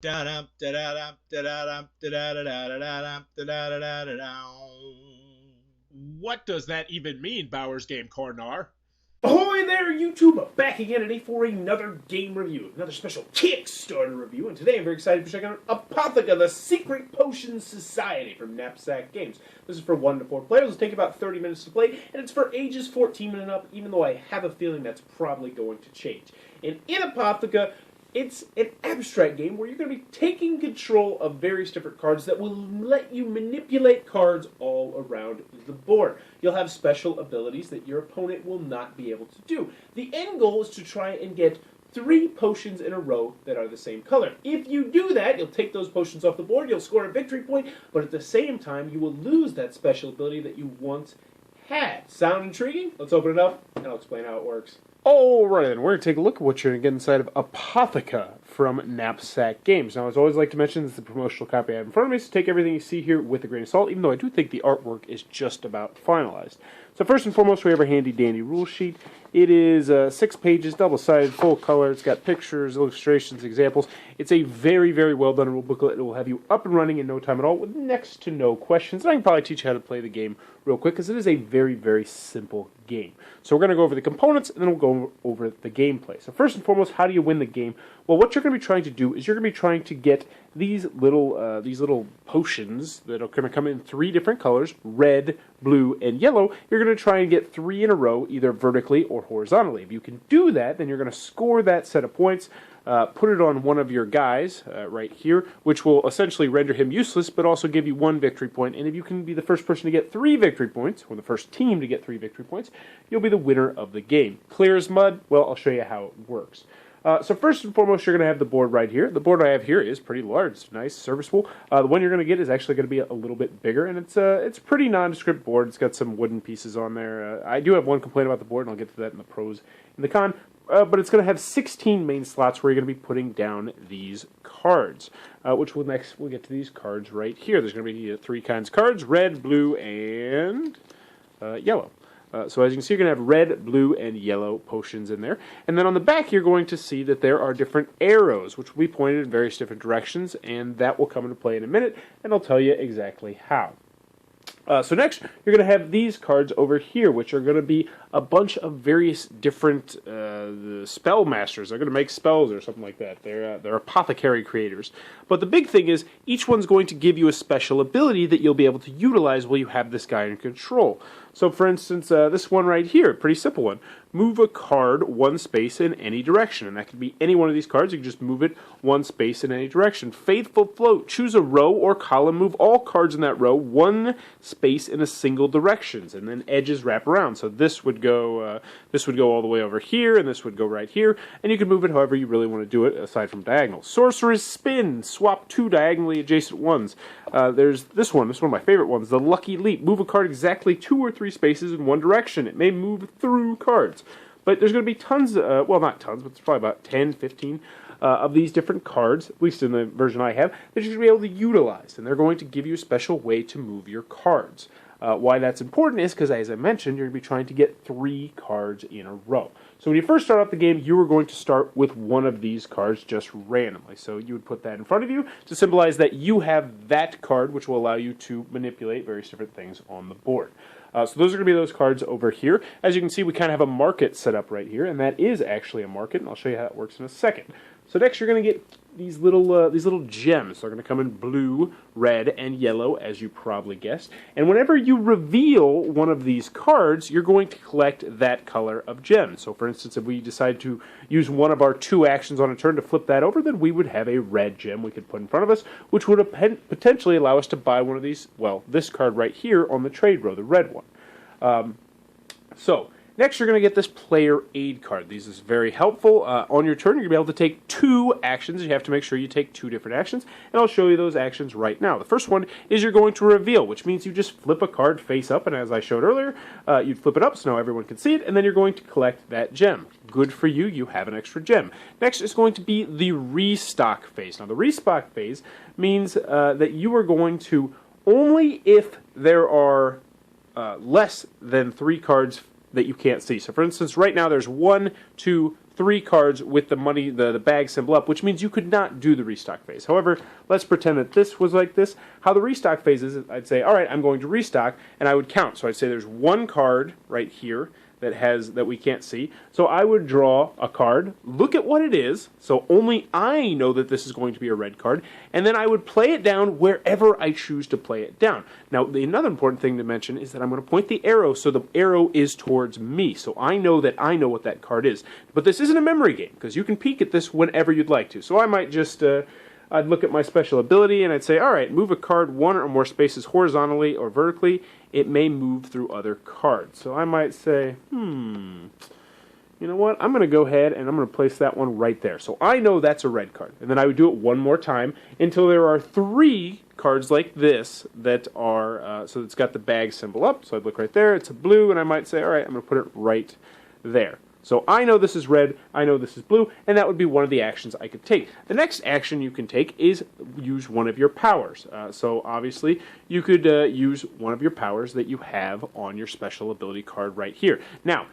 What does that even mean, Bowers Game Corner? Ahoy there, YouTube! Back again today for another game review, another special Kickstarter review, and today I'm very excited to check out Apotheca, the Secret Potion Society from Knapsack Games. This is for 1 to 4 players. It'll take about 30 minutes to play, and it's for ages 14 and up, even though I have a feeling that's probably going to change. And in Apotheca, it's an abstract game where you're going to be taking control of various different cards that will let you manipulate cards all around the board. You'll have special abilities that your opponent will not be able to do. The end goal is to try and get 3 potions in a row that are the same color. If you do that, you'll take those potions off the board, you'll score a victory point, but at the same time, you will lose that special ability that you once had. Sound intriguing? Let's open it up, and I'll explain how it works. Alright then, we're going to take a look at what you're going to get inside of Apotheca from Knapsack Games. Now, as I always like to mention, this is the promotional copy I have in front of me, so take everything you see here with a grain of salt, even though I do think the artwork is just about finalized. So first and foremost, we have our handy-dandy rule sheet. It is 6 pages, double-sided, full color. It's got pictures, illustrations, examples. It's a very, very well-done rule booklet. It will have you up and running in no time at all with next to no questions. And I can probably teach you how to play the game real quick because it is a very, very simple game. So we're going to go over the components and then we'll go over the gameplay. So first and foremost, how do you win the game? Well, what you're going to be trying to do is you're going to be trying to get these little potions that are going to come in 3 different colors, red, blue, and yellow. You're going to try and get 3 in a row, either vertically or horizontally. If you can do that, then you're going to score that set of points, put it on one of your guys right here, which will essentially render him useless, but also give you 1 victory point. And if you can be the first person to get 3 victory points, or the first team to get 3 victory points, you'll be the winner of the game. Clear as mud? Well, I'll show you how it works. So first and foremost, you're going to have the board right here. The board I have here is pretty large. It's nice, serviceable. The one you're going to get is actually going to be a little bit bigger, and it's a pretty nondescript board. It's got some wooden pieces on there. I do have one complaint about the board, and I'll get to that in the pros and the con. But it's going to have 16 main slots where you're going to be putting down these cards, which we'll get to these cards right here. There's going to be 3 kinds of cards: red, blue, and yellow. So as you can see, you're going to have red, blue, and yellow potions in there. And then on the back, you're going to see that there are different arrows, which will be pointed in various different directions, and that will come into play in a minute, and I'll tell you exactly how. So next, you're going to have these cards over here, which are going to be a bunch of various different spell masters. They're going to make spells or something like that. They're apothecary creators. But the big thing is, each one's going to give you a special ability that you'll be able to utilize while you have this guy in control. So for instance, this one right here, pretty simple one. Move a card 1 space in any direction. And that could be any one of these cards. You can just move it 1 space in any direction. Faithful Float. Choose a row or column. Move all cards in that row 1 space in a single direction. And then edges wrap around. So this would go all the way over here, and this would go right here. And you can move it however you really want to do it, aside from diagonal. Sorcerer's Spin. Swap 2 diagonally adjacent ones. There's this one. This is one of my favorite ones. The Lucky Leap. Move a card exactly 2 or 3 spaces in one direction. It may move through cards. But there's going to be tons, well, not tons, but there's probably about 10, 15 of these different cards, at least in the version I have, that you're going to be able to utilize. And they're going to give you a special way to move your cards. Why that's important is because, as I mentioned, you're going to be trying to get 3 cards in a row. So when you first start off the game, you are going to start with one of these cards just randomly. So you would put that in front of you to symbolize that you have that card, which will allow you to manipulate various different things on the board. So those are going to be those cards over here. As you can see, we kind of have a market set up right here, and that is actually a market, and I'll show you how it works in a second. So next you're going to get these little gems. They're going to come in blue, red, and yellow, as you probably guessed. And whenever you reveal one of these cards, you're going to collect that color of gem. So for instance, if we decide to use one of our 2 actions on a turn to flip that over, then we would have a red gem we could put in front of us, which would potentially allow us to buy one of these, well, this card right here on the trade row, the red one. Next, you're going to get this player aid card. These is very helpful. On your turn, you're going to be able to take 2 actions. You have to make sure you take 2 different actions, and I'll show you those actions right now. The first one is you're going to reveal, which means you just flip a card face up, and as I showed earlier, you'd flip it up so now everyone can see it, and then you're going to collect that gem. Good for you, you have an extra gem. Next is going to be the restock phase. Now, the restock phase means that you are going to, only if there are less than 3 cards that you can't see. So for instance, right now there's 1, 2, 3 cards with the money, the bag symbol up, which means you could not do the restock phase. However, let's pretend that this was like this. How the restock phase is, I'd say, all right, I'm going to restock, and I would count. So I'd say there's 1 card right here that we can't see. So I would draw a card, look at what it is, so only I know that this is going to be a red card, and then I would play it down wherever I choose to play it down. Now, another important thing to mention is that I'm going to point the arrow so the arrow is towards me, so I know that I know what that card is. But this isn't a memory game, because you can peek at this whenever you'd like to. So I might just I'd look at my special ability and I'd say, all right, move a card 1 or more spaces horizontally or vertically. It may move through other cards. So I might say, you know what? I'm going to go ahead and I'm going to place that one right there. So I know that's a red card. And then I would do it one more time until there are 3 cards like this that are, so it's got the bag symbol up. So I'd look right there. It's a blue, and I might say, all right, I'm going to put it right there. So I know this is red, I know this is blue, and that would be one of the actions I could take. The next action you can take is use one of your powers. So obviously, you could use one of your powers that you have on your special ability card right here. Now,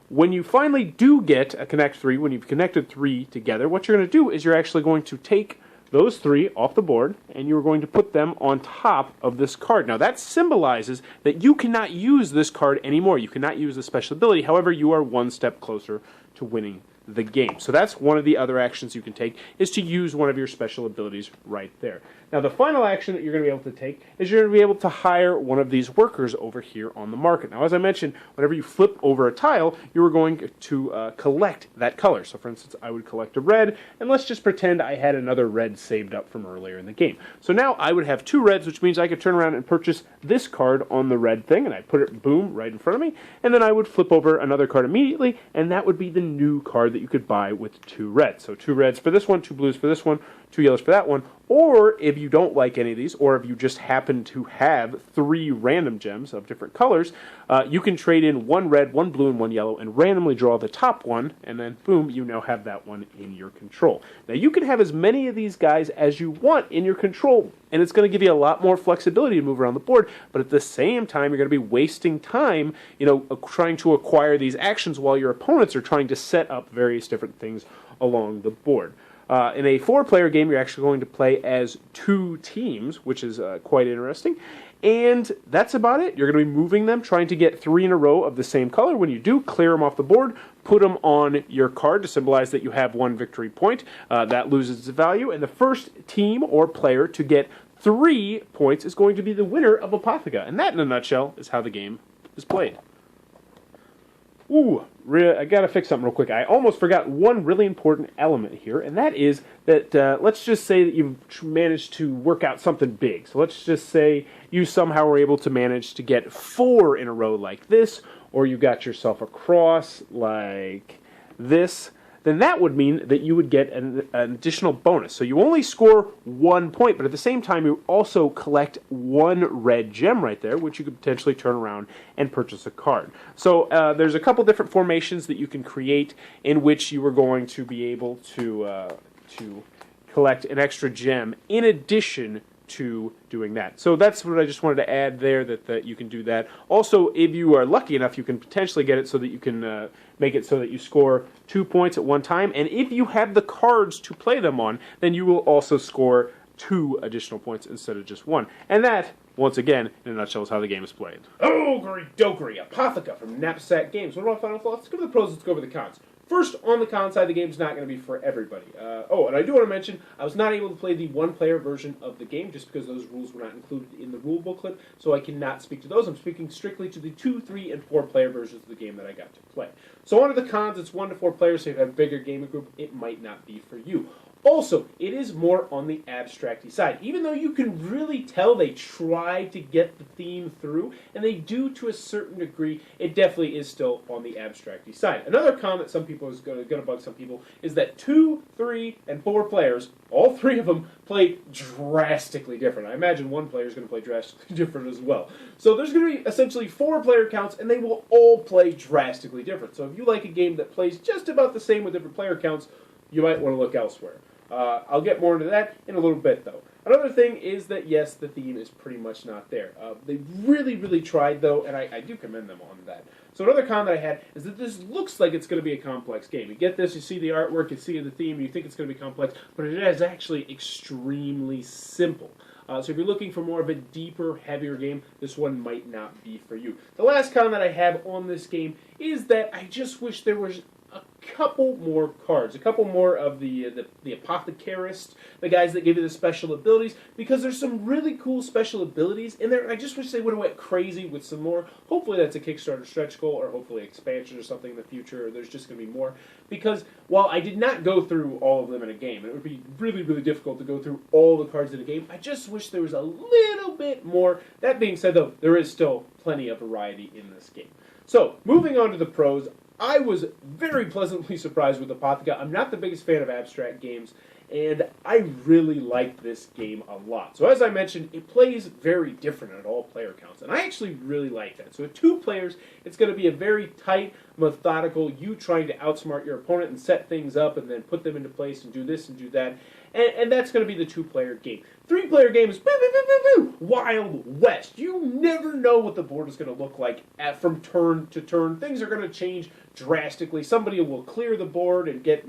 when you finally do get a Connect 3, when you've connected 3 together, what you're going to do is you're actually going to take those 3 off the board, and you're going to put them on top of this card. Now, that symbolizes that you cannot use this card anymore. You cannot use the special ability. However, you are one step closer to winning the game. So that's one of the other actions you can take, is to use one of your special abilities right there. Now, the final action that you're going to be able to take is you're going to be able to hire one of these workers over here on the market. Now, as I mentioned, whenever you flip over a tile, you are going to collect that color. So, for instance, I would collect a red, and let's just pretend I had another red saved up from earlier in the game. So now I would have 2 reds, which means I could turn around and purchase this card on the red thing, and I put it, boom, right in front of me, and then I would flip over another card immediately, and that would be the new card that you could buy with 2 reds. So 2 reds for this one, 2 blues for this one, 2 yellows for that one. Or if you don't like any of these, or if you just happen to have 3 random gems of different colors, you can trade in 1 red, 1 blue, and 1 yellow, and randomly draw the top one, and then boom, you now have that one in your control. Now you can have as many of these guys as you want in your control, and it's going to give you a lot more flexibility to move around the board, but at the same time, you're going to be wasting time, trying to acquire these actions while your opponents are trying to set up various different things along the board. In a 4-player game, you're actually going to play as 2 teams, which is quite interesting. And that's about it. You're going to be moving them, trying to get 3 in a row of the same color. When you do, clear them off the board, put them on your card to symbolize that you have 1 victory point. That loses its value. And the first team or player to get 3 points is going to be the winner of Apotheca. And that, in a nutshell, is how the game is played. Ooh, I gotta fix something real quick. I almost forgot one really important element here, and that is that let's just say that you've managed to work out something big. So let's just say you somehow were able to manage to get 4 in a row like this, or you got yourself a cross like this. Then that would mean that you would get an additional bonus. So you only score 1 point, but at the same time, you also collect 1 red gem right there, which you could potentially turn around and purchase a card. So there's a couple different formations that you can create in which you are going to be able to collect an extra gem in addition to doing that. So that's what I just wanted to add there, that you can do that. Also, if you are lucky enough, you can potentially get it so that you can make it so that you score 2 points at one time. And if you have the cards to play them on, then you will also score 2 additional points instead of just 1. And that, once again, in a nutshell, is how the game is played. Ogre Dokery, Apotheca from Knapsack Games. What about final thoughts? Let's go over the pros, let's go over the cons. First, on the con side, the game's not going to be for everybody. And I do want to mention, I was not able to play the 1-player version of the game just because those rules were not included in the rule booklet, so I cannot speak to those. I'm speaking strictly to the 2, 3, and 4-player versions of the game that I got to play. So on to the cons, it's 1 to 4 players, so if you have a bigger gaming group, it might not be for you. Also, it is more on the abstract-y side. Even though you can really tell they tried to get the theme through, and they do to a certain degree, it definitely is still on the abstract-y side. Another con that some people is going to bug some people is that 2, 3, and 4 players, all 3 of them, play drastically different. I imagine 1 player is going to play drastically different as well. So there's going to be essentially 4 player counts, and they will all play drastically different. So if you like a game that plays just about the same with different player counts, you might want to look elsewhere. I'll get more into that in a little bit, though. Another thing is that, yes, the theme is pretty much not there. They really, really tried, though, and I do commend them on that. So another con that I had is that this looks like it's going to be a complex game. You get this, you see the artwork, you see the theme, you think it's going to be complex, but it is actually extremely simple. So if you're looking for more of a deeper, heavier game, this one might not be for you. The last con that I have on this game is that I just wish there was a couple more cards, a couple more of the apothecarists, the guys that give you the special abilities, because there's some really cool special abilities in there, and I just wish they would have went crazy with some more. Hopefully that's a Kickstarter stretch goal, or hopefully expansion or something in the future, or there's just going to be more, because while I did not go through all of them in a game, and it would be really, really difficult to go through all the cards in a game, I just wish there was a little bit more. That being said, though, there is still plenty of variety in this game. So, moving on to the pros, I was very pleasantly surprised with Apotheca. I'm not the biggest fan of abstract games, and I really like this game a lot. So as I mentioned, it plays very different at all player counts, and I actually really like that. So with 2 players, it's going to be a very tight, methodical, you trying to outsmart your opponent and set things up and then put them into place and do this and do that. And that's going to be the 2-player game. 3-player game is Wild West. You never know what the board is going to look like from turn to turn. Things are going to change drastically. Somebody will clear the board and get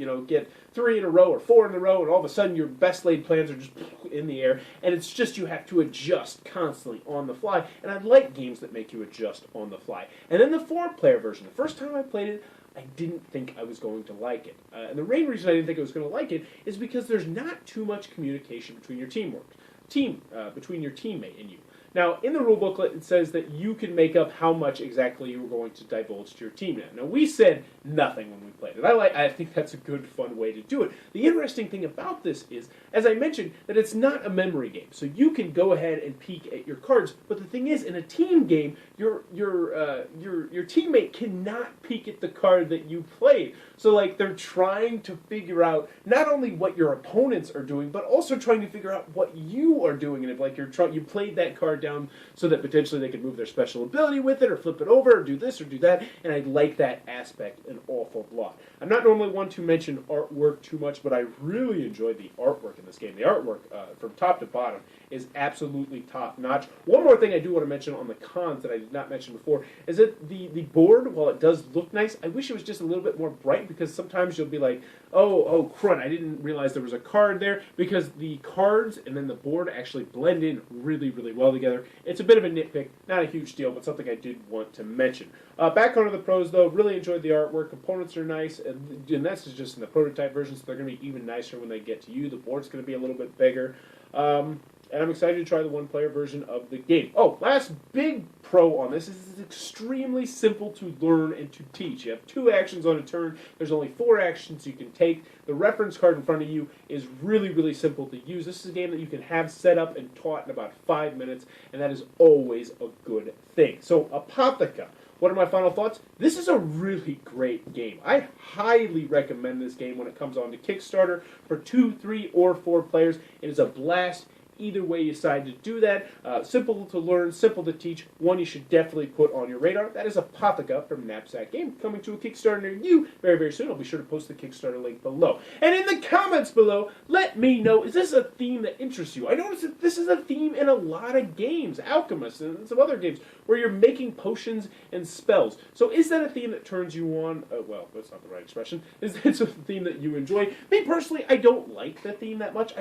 3 in a row or 4 in a row, and all of a sudden your best laid plans are just in the air. And it's just you have to adjust constantly on the fly. And I like games that make you adjust on the fly. And then the 4-player version. The first time I played it, I didn't think I was going to like it. And the main reason I didn't think I was going to like it is because there's not too much communication between your between your teammate and you. Now, in the rule booklet, it says that you can make up how much exactly you were going to divulge to your team. Now, we said nothing when we played it. I think that's a good, fun way to do it. The interesting thing about this is, as I mentioned, that it's not a memory game. So you can go ahead and peek at your cards. But the thing is, in a team game, your teammate cannot peek at the card that you played. So, like, they're trying to figure out not only what your opponents are doing, but also trying to figure out what you are doing. And if, like, you played that card down so that potentially they could move their special ability with it, or flip it over, or do this, or do that, and I like that aspect an awful lot. I'm not normally one to mention artwork too much, but I really enjoyed the artwork in this game. The artwork, from top to bottom, is absolutely top-notch. One more thing I do want to mention on the cons that I did not mention before is that the board, while it does look nice, I wish it was just a little bit more bright, because sometimes you'll be like, oh, crud, I didn't realize there was a card there, because the cards and then the board actually blend in really, really well together. It's a bit of a nitpick, not a huge deal, but something I did want to mention. Back onto the pros, though, really enjoyed the artwork. Components are nice, and this is just in the prototype version, so they're going to be even nicer when they get to you. The board's going to be a little bit bigger. And I'm excited to try the 1-player version of the game. Oh, last big pro on this is it's extremely simple to learn and to teach. You have 2 actions on a turn. There's only 4 actions you can take. The reference card in front of you is really, really simple to use. This is a game that you can have set up and taught in about 5 minutes, and that is always a good thing. So, Apotheca. What are my final thoughts? This is a really great game. I highly recommend this game when it comes on to Kickstarter for 2, 3, or 4 players. It is a blast. Either way you decide to do that. Simple to learn, simple to teach. One you should definitely put on your radar. That is Apotheca from Knapsack Game, coming to a Kickstarter near you very, very soon. I'll be sure to post the Kickstarter link below. And in the comments below, let me know, is this a theme that interests you? I noticed that this is a theme in a lot of games, Alchemist and some other games, where you're making potions and spells. So is that a theme that turns you on? Well, that's not the right expression. Is that a theme that you enjoy? Me personally, I don't like the theme that much.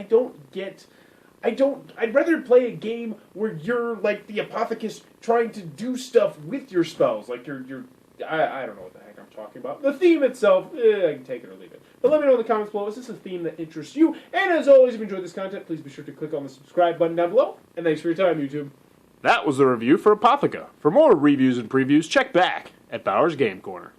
I'd rather play a game where you're like the apothecist trying to do stuff with your spells. Like I don't know what the heck I'm talking about. The theme itself, I can take it or leave it. But let me know in the comments below, is this a theme that interests you? And as always, if you enjoyed this content, please be sure to click on the subscribe button down below. And thanks for your time, YouTube. That was the review for Apotheca. For more reviews and previews, check back at Bauer's Game Corner.